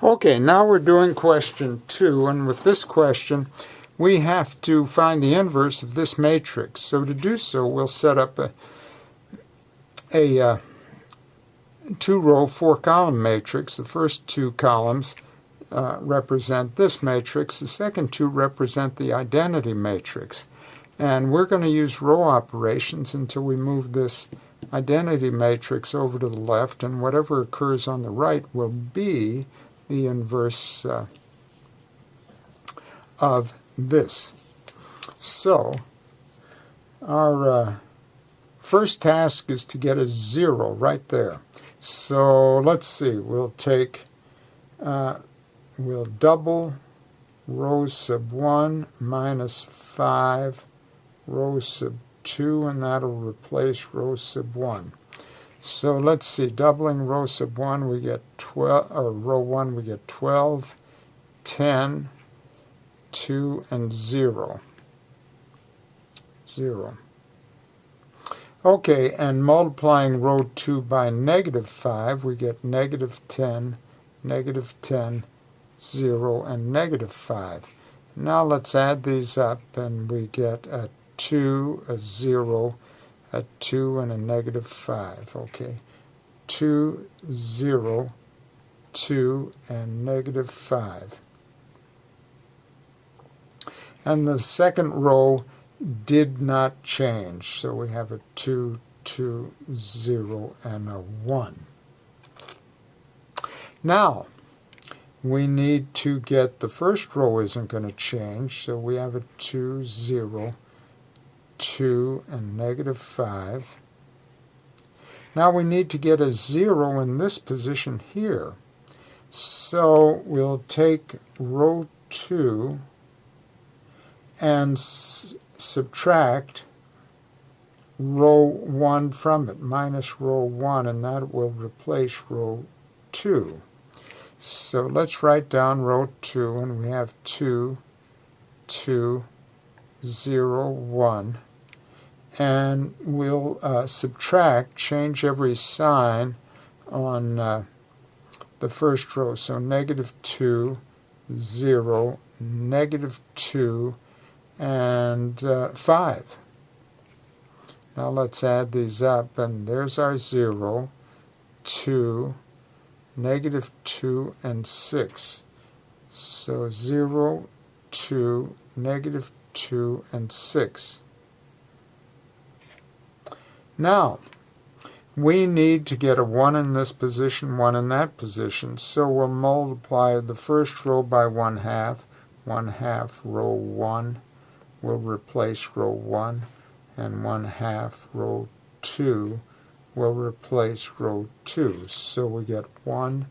Okay, now we're doing question 2, and with this question we have to find the inverse of this matrix. So to do so, we'll set up a 2-row, 4-column matrix. The first 2 columns represent this matrix. The second 2 represent the identity matrix. And we're going to use row operations until we move this identity matrix over to the left, and whatever occurs on the right will be the inverse of this. So our first task is to get a 0 right there. So let's see, we'll double row sub 1 minus 5 row sub 2, and that'll replace row sub 1. So let's see, doubling row sub 1 we get 12, or row 1 we get 12, 10, 2, and 0. 0. Okay, and multiplying row 2 by negative 5 we get negative 10, 0, and negative 5. Now let's add these up, and we get a 2, a 0, a 2, and a negative 5. Okay, 2, 0, 2, and negative 5. And the second row did not change, so we have a 2, 2, 0, and a 1. Now, we need to get the first row isn't going to change, so we have a 2, 0, 2, and negative 5. Now we need to get a 0 in this position here. So we'll take row 2 and subtract row 1 from it, minus row 1, and that will replace row 2. So let's write down row 2, and we have 2, 2, 0, 1. And we'll subtract, change every sign on the first row. So negative 2, 0, negative 2, and 5. Now let's add these up, and there's our 0, 2, negative 2, and 6. So 0, 2, negative 2, and 6. Now, we need to get a 1 in this position, 1 in that position, so we'll multiply the first row by 1/2. 1/2 row 1 will replace row 1, and 1/2 row 2 will replace row 2. So we get 1,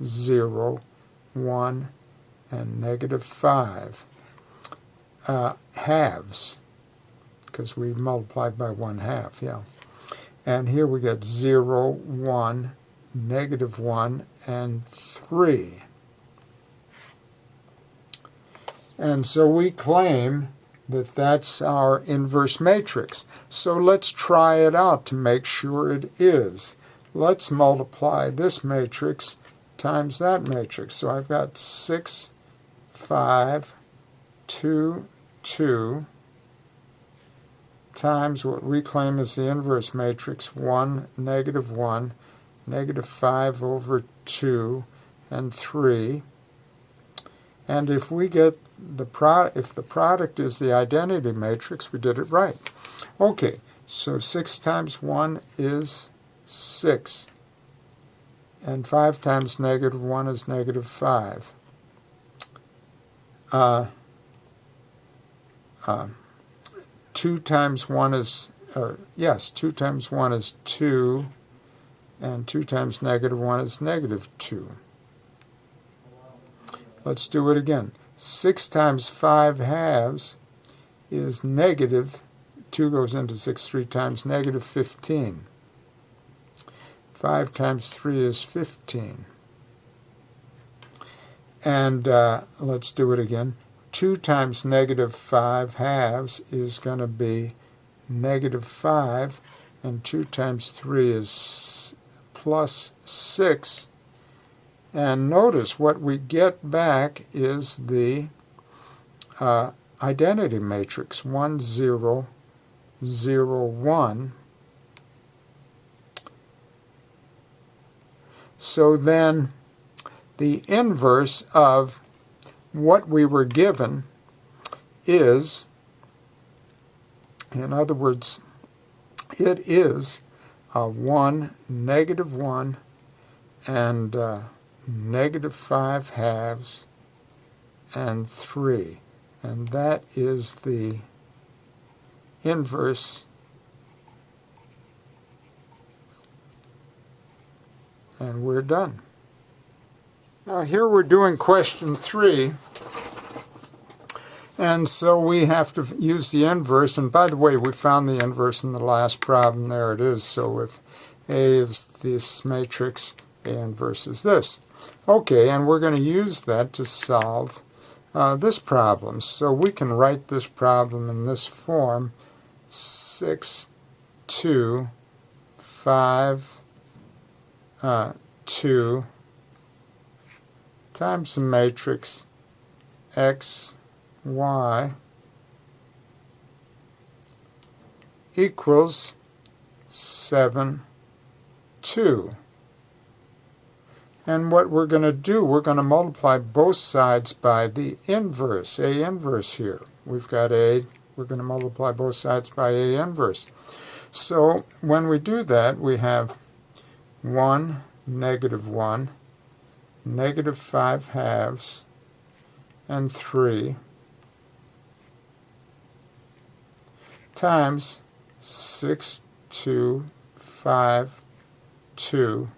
0, 1, and negative 5 halves, because we multiplied by 1/2, yeah. And here we get 0, 1, negative 1, and 3. And so we claim that that's our inverse matrix. So let's try it out to make sure it is. Let's multiply this matrix times that matrix. So I've got 6, 5, 2, 2, times what we claim is the inverse matrix, 1, negative 1, negative 5 over 2, and 3. And if we get if the product is the identity matrix, we did it right. Okay, so 6 times 1 is 6, and 5 times negative 1 is negative 5. 2 times 1 is, 2 times 1 is 2, and 2 times negative 1 is negative 2. Let's do it again. 6 times 5 halves is negative, 2 goes into 6 3 times, negative 15. 5 times 3 is 15. And let's do it again. 2 times negative 5 halves is going to be negative 5, and 2 times 3 is plus 6, And notice what we get back is the identity matrix 1, 0, 0, 1. So then the inverse of what we were given is, in other words, it is 1, negative 1, and negative 5 halves, and 3. And that is the inverse. And we're done. Now here we're doing question 3. And so we have to use the inverse. And by the way, we found the inverse in the last problem. There it is. So if A is this matrix, A inverse is this. Okay, and we're going to use that to solve this problem. So we can write this problem in this form: 6, 2, 5, 2 times the matrix x, y equals 7, 2. And what we're going to do, we're going to multiply both sides by the inverse, A inverse here. We've got A, we're going to multiply both sides by A inverse. So when we do that, we have 1, negative 1, negative 5 halves, and 3 times 6, 2, 5, 2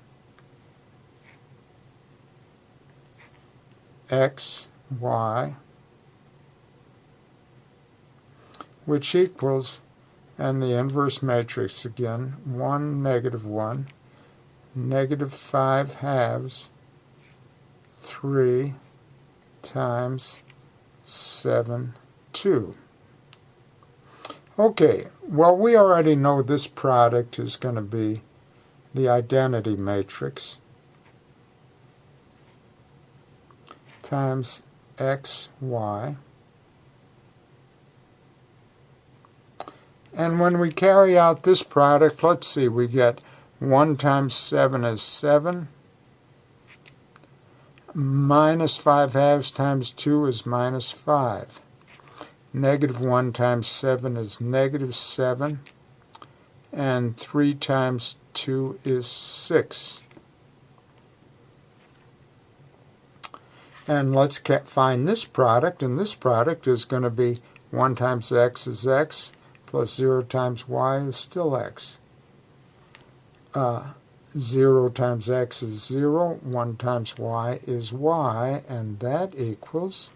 x, y, which equals, and the inverse matrix again, 1, negative 1, negative 5 halves, 3 times 7, 2. Okay, well, we already know this product is going to be the identity matrix times x, y. And when we carry out this product, let's see, we get 1 times 7 is 7. Minus 5 halves times 2 is minus 5. Negative 1 times 7 is negative 7. And 3 times 2 is 6. And let's find this product, and this product is going to be 1 times x is x, plus 0 times y is still x. 0 times x is 0, 1 times y is y, and that equals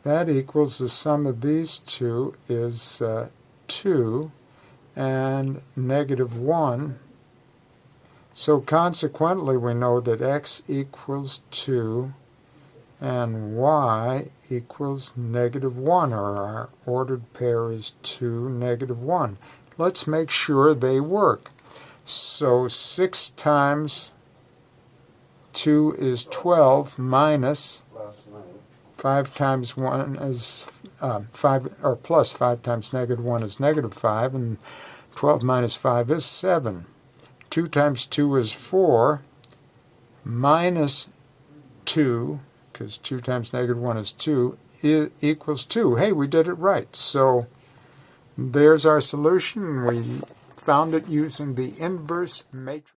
the sum of these two is 2 and negative 1. So consequently, we know that x equals 2 and y equals negative 1, or our ordered pair is 2, negative 1. Let's make sure they work. So 6 times 2 is 12 minus 5 times 1 is 5, or plus 5 times negative 1 is negative 5, and 12 minus 5 is 7. 2 times 2 is 4, minus 2, because 2 times negative 1 is 2, equals 2. Hey, we did it right. So there's our solution. We found it using the inverse matrix.